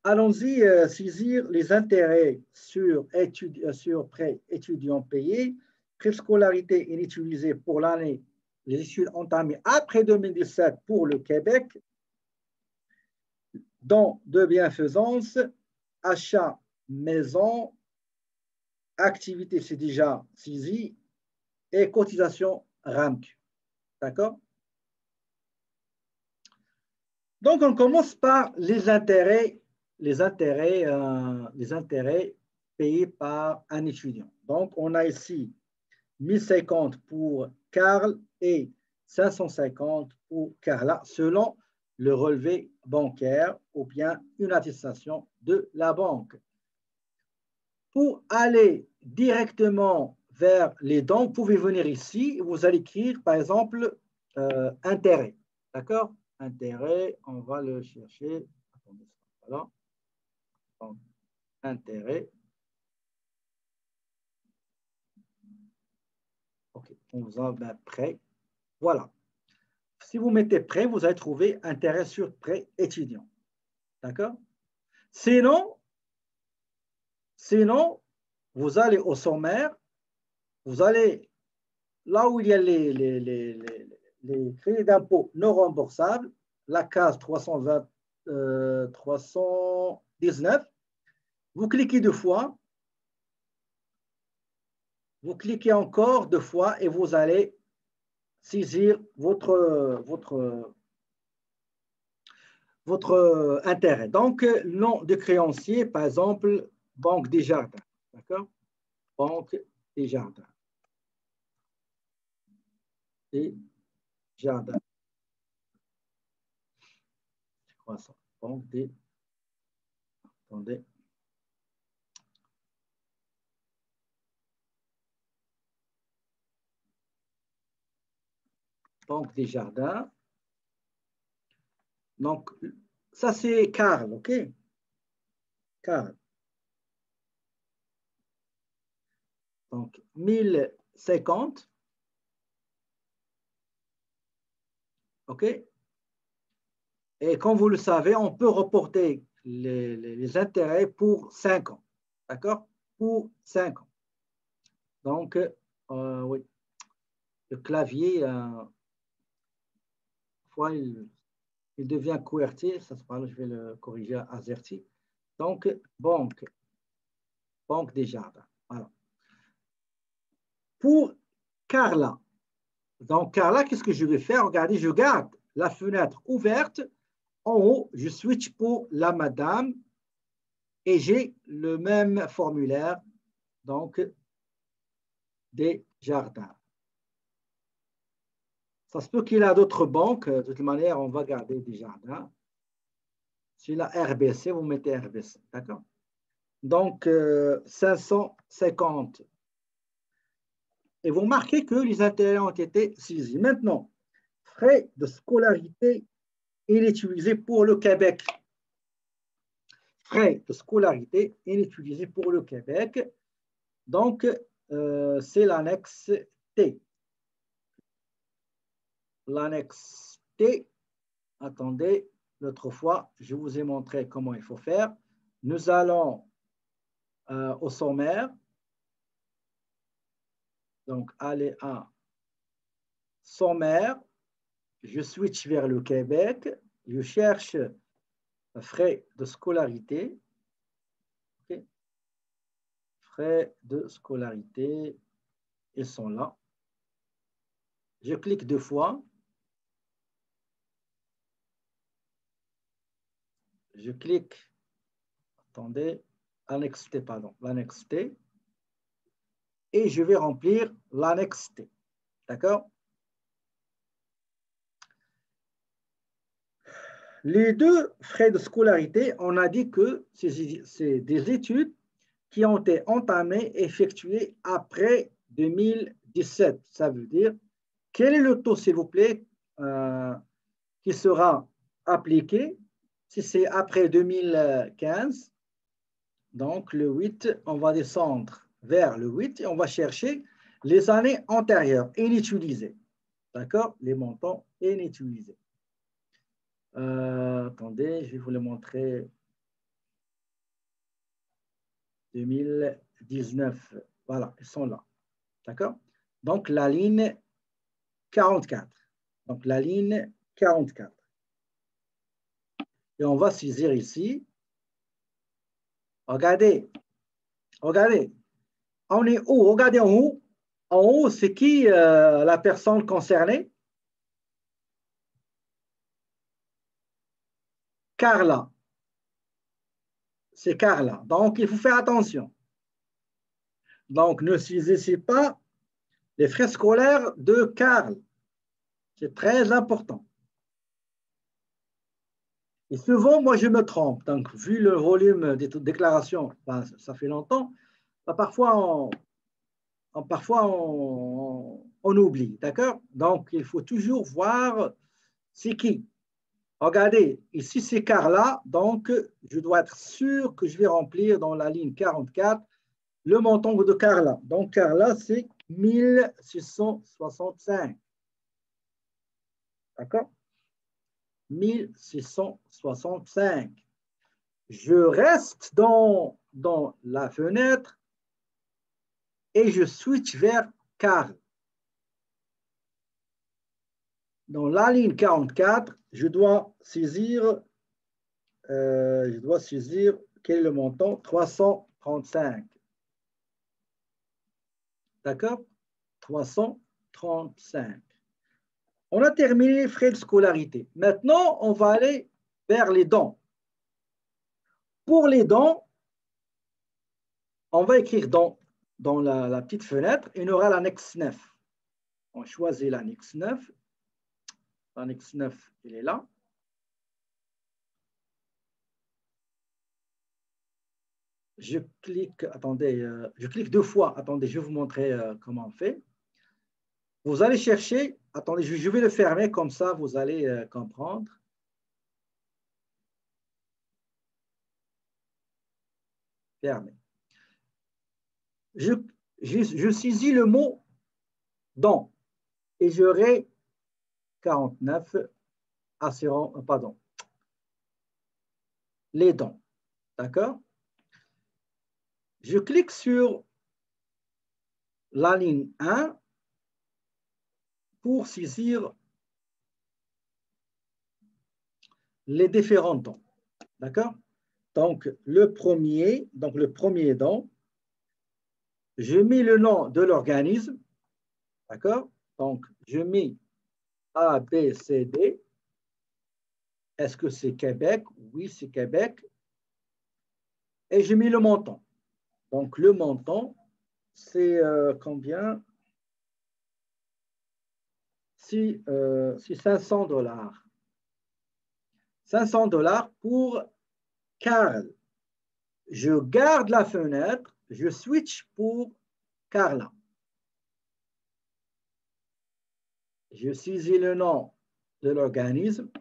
Allons-y, saisir les intérêts sur prêts étudiants payés, préscolarité inutilisée pour l'année, les études entamées après 2017 pour le Québec, dons de bienfaisance, achat maison, activité, c'est déjà saisi, et cotisation RAMQ. D'accord? Donc, on commence par les intérêts payés par un étudiant. Donc, on a ici 1050 pour Karl et 550 pour Carla, selon le relevé bancaire ou bien une attestation de la banque. Pour aller directement vers les dons, vous pouvez venir ici, vous allez écrire, par exemple, intérêt. D'accord? Intérêt, on va le chercher. Attendez, voilà. Donc, intérêt. OK, on vous a prêt. Voilà. Si vous mettez prêt, vous allez trouver intérêt sur prêt étudiant. D'accord? Sinon, vous allez au sommaire, vous allez là où il y a les crédits d'impôt non remboursables, la case 319, vous cliquez 2 fois, vous cliquez encore 2 fois et vous allez saisir votre intérêt. Donc, nom de créancier, par exemple, Banque des Jardins. D'accord? Banque des Jardins. Des Jardins. C'est quoi ça? Banque des... Attendez. Banque des Jardins. Donc, ça c'est Karl, OK? Karl. Donc, 1050. OK? Et comme vous le savez, on peut reporter les intérêts pour 5 ans. D'accord? Pour 5 ans. Donc, oui, le clavier, fois, il devient QWERTY. Ça se parle, je vais le corriger à AZERTY. Donc, Banque des Jardins. Voilà. Pour Carla. Donc, Carla, qu'est-ce que je vais faire? Regardez, je garde la fenêtre ouverte. En haut, je switch pour la madame et j'ai le même formulaire, donc, des jardins. Ça se peut qu'il y ait d'autres banques. De toute manière, on va garder des jardins. Si la RBC, vous mettez RBC. D'accord? Donc, 550. Et vous remarquez que les intérêts ont été saisis. Maintenant, frais de scolarité inutilisés pour le Québec. Frais de scolarité inutilisés pour le Québec. Donc, c'est l'annexe T. L'annexe T, attendez, l'autre fois, je vous ai montré comment il faut faire. Nous allons au sommaire. Donc, aller à sommaire. Je switch vers le Québec. Je cherche frais de scolarité. Okay. Frais de scolarité, ils sont là. Je clique 2 fois. Je clique, attendez, annexe T, pardon, l'annexe T. Et je vais remplir l'annexe T. D'accord? Les 2 frais de scolarité, on a dit que c'est des études qui ont été entamées, effectuées après 2017. Ça veut dire, quel est le taux, s'il vous plaît, qui sera appliqué si c'est après 2015? Donc, le 8, on va descendre vers le 8 et on va chercher les années antérieures, inutilisées. D'accord? Les montants inutilisés. Attendez, je vais vous le montrer. 2019. Voilà, ils sont là. D'accord? Donc, la ligne 44. Donc, la ligne 44. Et on va saisir ici. Regardez. Regardez. On est où? Regardez en haut. En haut, c'est qui la personne concernée? Carla. C'est Carla. Donc, il faut faire attention. Donc, ne saisissez pas les frais scolaires de Carl. C'est très important. Et souvent, moi, je me trompe. Donc, vu le volume des déclarations, ben, ça fait longtemps, ben, parfois, on oublie. D'accord? Donc, il faut toujours voir c'est qui. Regardez, ici, c'est Carla. Donc, je dois être sûr que je vais remplir dans la ligne 44 le montant de Carla. Donc, Carla, c'est 1665. D'accord? 1665. Je reste dans la fenêtre et je switch vers Carl. Dans la ligne 44, je dois saisir quel est le montant? 335. D'accord? 335. On a terminé les frais de scolarité. Maintenant, on va aller vers les dons. Pour les dons, on va écrire dans la petite fenêtre, il y aura l'annexe 9. On choisit l'annexe 9. L'annexe 9, il est là. Je clique, attendez, je clique 2 fois. Attendez, je vais vous montrer comment on fait. Vous allez chercher, attendez, je vais le fermer, comme ça vous allez comprendre. Fermé. Je saisis le mot don et j'aurai 49 assurant, pardon, les dons. D'accord? Je clique sur la ligne 1 pour saisir les différents dons. D'accord? Donc, le premier don, je mets le nom de l'organisme. D'accord? Donc, je mets A, B, C, D. Est-ce que c'est Québec? Oui, c'est Québec. Et je mets le montant. Donc, le montant, c'est combien? C'est 500 dollars. 500 dollars pour Carl. Je garde la fenêtre, je switch pour Carla. Je saisis le nom de l'organisme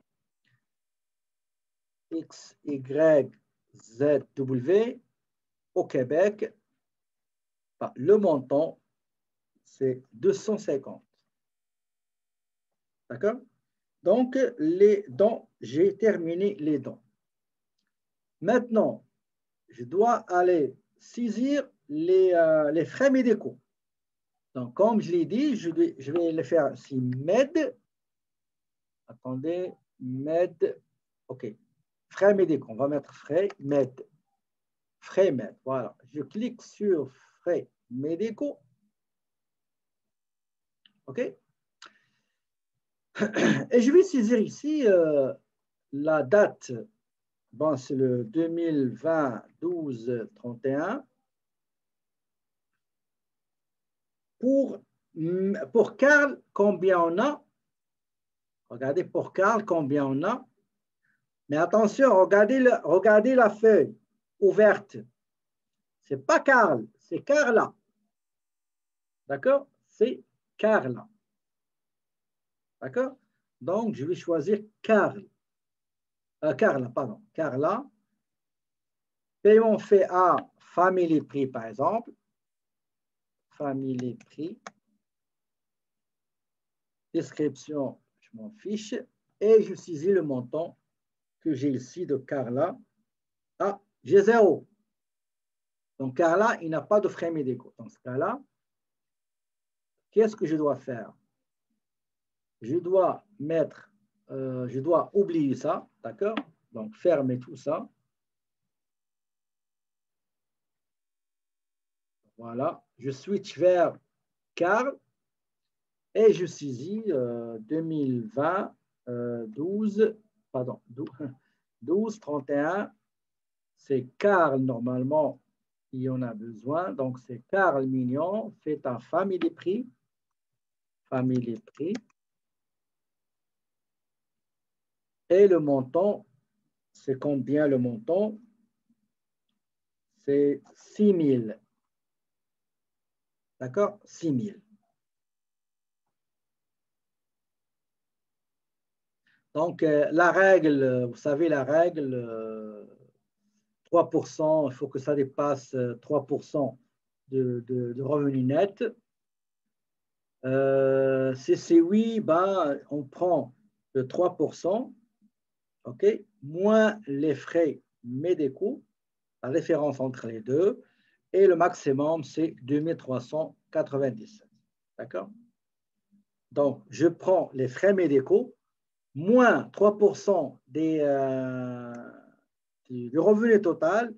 X, Y, Z, W au Québec. Le montant, c'est 250. D'accord? Donc, les dons, j'ai terminé les dons. Maintenant, je dois aller saisir les frais médicaux. Donc, comme je l'ai dit, je vais le faire ici, MED. Attendez, MED. OK. Frais médicaux. On va mettre frais MED. Frais MED. Voilà. Je clique sur frais médicaux. OK. Et je vais saisir ici la date. Bon, c'est le 2020-12-31. Pour Carl, combien on a? Regardez pour Carl combien on a. Mais attention, regardez la feuille ouverte. Ce n'est pas Carl, c'est Carla. D'accord? C'est Carla. D'accord? Donc, je vais choisir Carla, pardon. Carla. Paiement fait à Family Prix, par exemple. Family Prix. Description, je m'en fiche. Et je saisis le montant que j'ai ici de Carla. Ah, j'ai 0. Donc, car là, il n'a pas de frais médicaux. Dans ce cas-là, qu'est-ce que je dois faire? Je dois oublier ça, d'accord? Donc, fermer tout ça. Voilà. Je switch vers Carl et je saisis 2020, 12, pardon, 12, 31. C'est Carl, normalement, qui en a besoin. Donc, c'est Carl Mignon. Fait un famille des prix. Famille des prix. Et le montant, c'est combien le montant? C'est 6 000. D'accord? 6 000. Donc, la règle, vous savez, la règle, 3%, il faut que ça dépasse 3% de revenus nets. Si c'est oui, ben, on prend le 3%, OK, moins les frais médicaux, la référence entre les deux, et le maximum, c'est 2397. D'accord? Donc, je prends les frais médicaux, moins 3% du revenu total.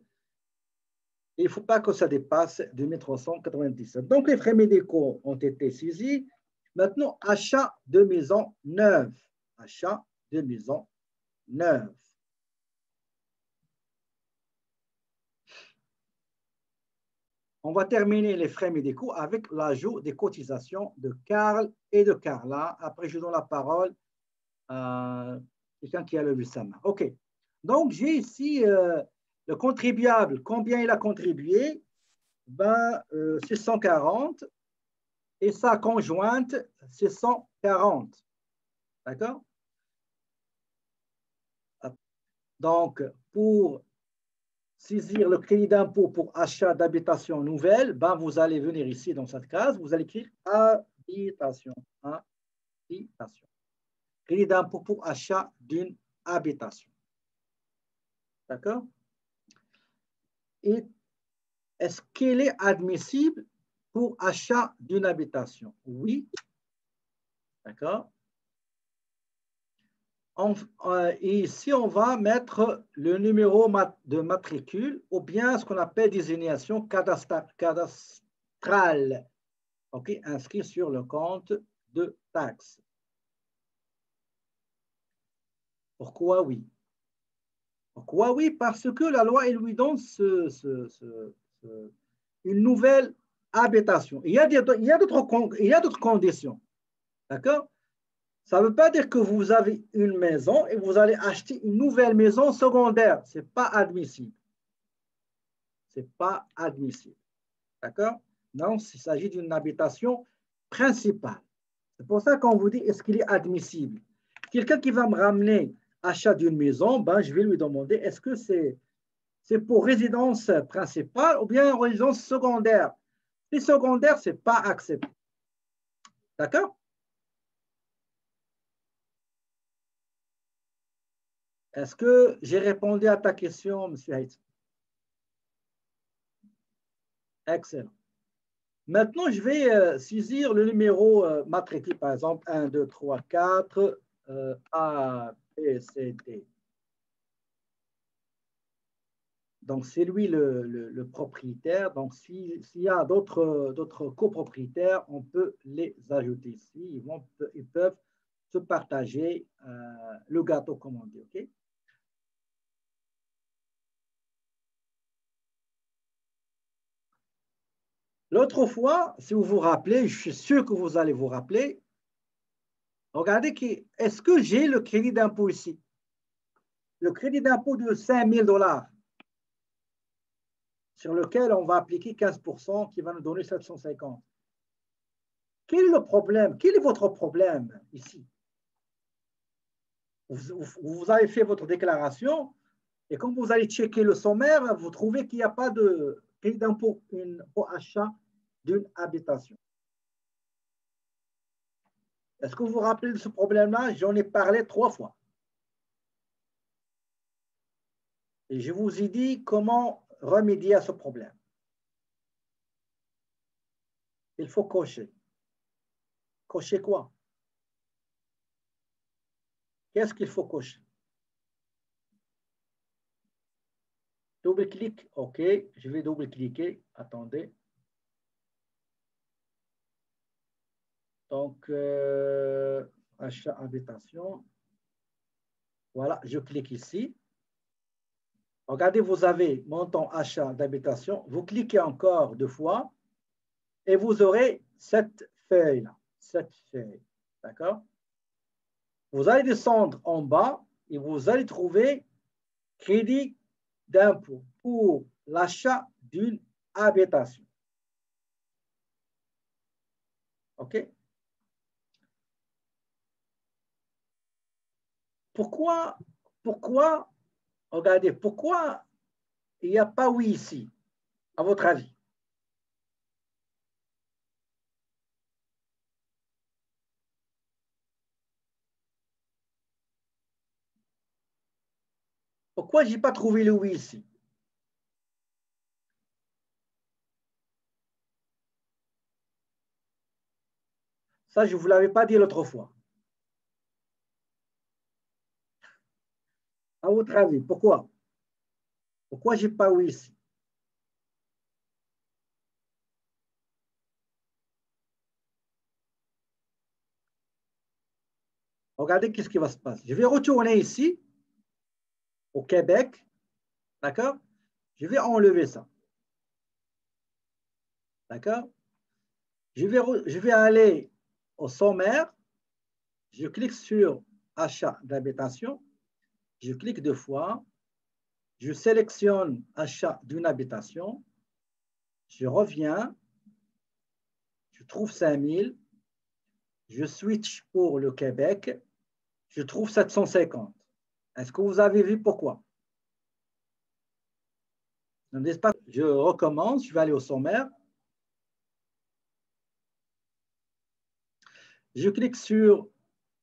Il ne faut pas que ça dépasse 2397. Donc, les frais médicaux ont été saisis. Maintenant, achat de maison neuve. Achat de maison neuve. On va terminer les frais médicaux avec l'ajout des cotisations de Carl et de Carla. Après, je donne la parole à quelqu'un qui a levé sa main. OK. Donc, j'ai ici le contribuable. Combien il a contribué? Ben, c'est 140. Et sa conjointe, c'est 140. D'accord? Donc, pour saisir le crédit d'impôt pour achat d'habitation nouvelle, ben, vous allez venir ici dans cette case, vous allez écrire habitation. Habitation. Crédit d'impôt pour achat d'une habitation. D'accord? Et est-ce qu'il est admissible pour achat d'une habitation? Oui. D'accord? Et ici, on va mettre le numéro de matricule ou bien ce qu'on appelle désignation cadastrale, okay, inscrit sur le compte de taxe. Pourquoi oui? Pourquoi oui? Parce que la loi, elle lui donne une nouvelle habitation. Il y a d'autres conditions. D'accord? Ça ne veut pas dire que vous avez une maison et vous allez acheter une nouvelle maison secondaire. Ce n'est pas admissible. Ce n'est pas admissible. D'accord? Non, il s'agit d'une habitation principale. C'est pour ça qu'on vous dit, est-ce qu'il est admissible? Quelqu'un qui va me ramener achat d'une maison, ben, je vais lui demander, est-ce que c'est pour résidence principale ou bien résidence secondaire? Si secondaire, ce n'est pas accepté. D'accord? Est-ce que j'ai répondu à ta question, M. Haït? Excellent. Maintenant, je vais saisir le numéro matricule, par exemple, 1, 2, 3, 4, A, B, C, D. Donc, c'est lui le propriétaire. Donc, s'il y a d'autres copropriétaires, on peut les ajouter ici. Ils peuvent se partager le gâteau, comme on dit. OK? L'autre fois, si vous vous rappelez, je suis sûr que vous allez vous rappeler, regardez, est-ce que j'ai le crédit d'impôt ici? Le crédit d'impôt de 5 000 $, sur lequel on va appliquer 15% qui va nous donner 750. Quel est le problème? Quel est votre problème ici? Vous avez fait votre déclaration et quand vous allez checker le sommaire, vous trouvez qu'il n'y a pas de crédit d'impôt pour achat d'une habitation. Est-ce que vous vous rappelez de ce problème-là? J'en ai parlé 3 fois. Et je vous ai dit comment remédier à ce problème. Il faut cocher. Cocher quoi? Qu'est-ce qu'il faut cocher? Double-clic, OK. Je vais double-cliquer. Attendez. Donc, achat habitation. Voilà, je clique ici. Regardez, vous avez montant achat d'habitation. Vous cliquez encore 2 fois et vous aurez cette feuille-là. Cette feuille. D'accord? Vous allez descendre en bas et vous allez trouver crédit d'impôt pour l'achat d'une habitation. OK? Pourquoi, regardez, pourquoi il n'y a pas oui ici, à votre avis? Pourquoi je n'ai pas trouvé le oui ici? Ça, je ne vous l'avais pas dit l'autre fois. À votre avis, pourquoi? Pourquoi je n'ai pas oui ici? Regardez qu'est-ce qui va se passer. Je vais retourner ici, au Québec. D'accord? Je vais enlever ça. D'accord? Je vais aller au sommaire. Je clique sur achat d'habitation. Je clique 2 fois. Je sélectionne achat d'une habitation. Je reviens. Je trouve 5000. Je switch pour le Québec. Je trouve 750. Est-ce que vous avez vu pourquoi? Je recommence. Je vais aller au sommaire. Je clique sur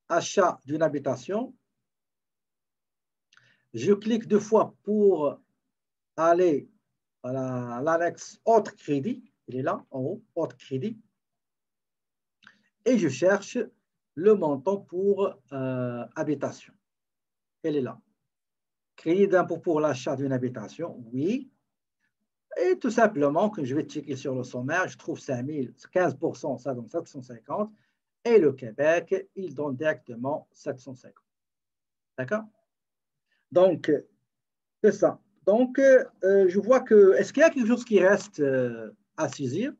achat d'une habitation. Je clique 2 fois pour aller à l'annexe autre crédit. Il est là, en haut, autre crédit. Et je cherche le montant pour habitation. Elle est là. Crédit d'impôt pour l'achat d'une habitation, oui. Et tout simplement, que je vais checker sur le sommaire, je trouve 5000, 15%, ça donne 750. Et le Québec, il donne directement 750. D'accord? Donc, c'est ça. Donc, je vois que, est-ce qu'il y a quelque chose qui reste à saisir?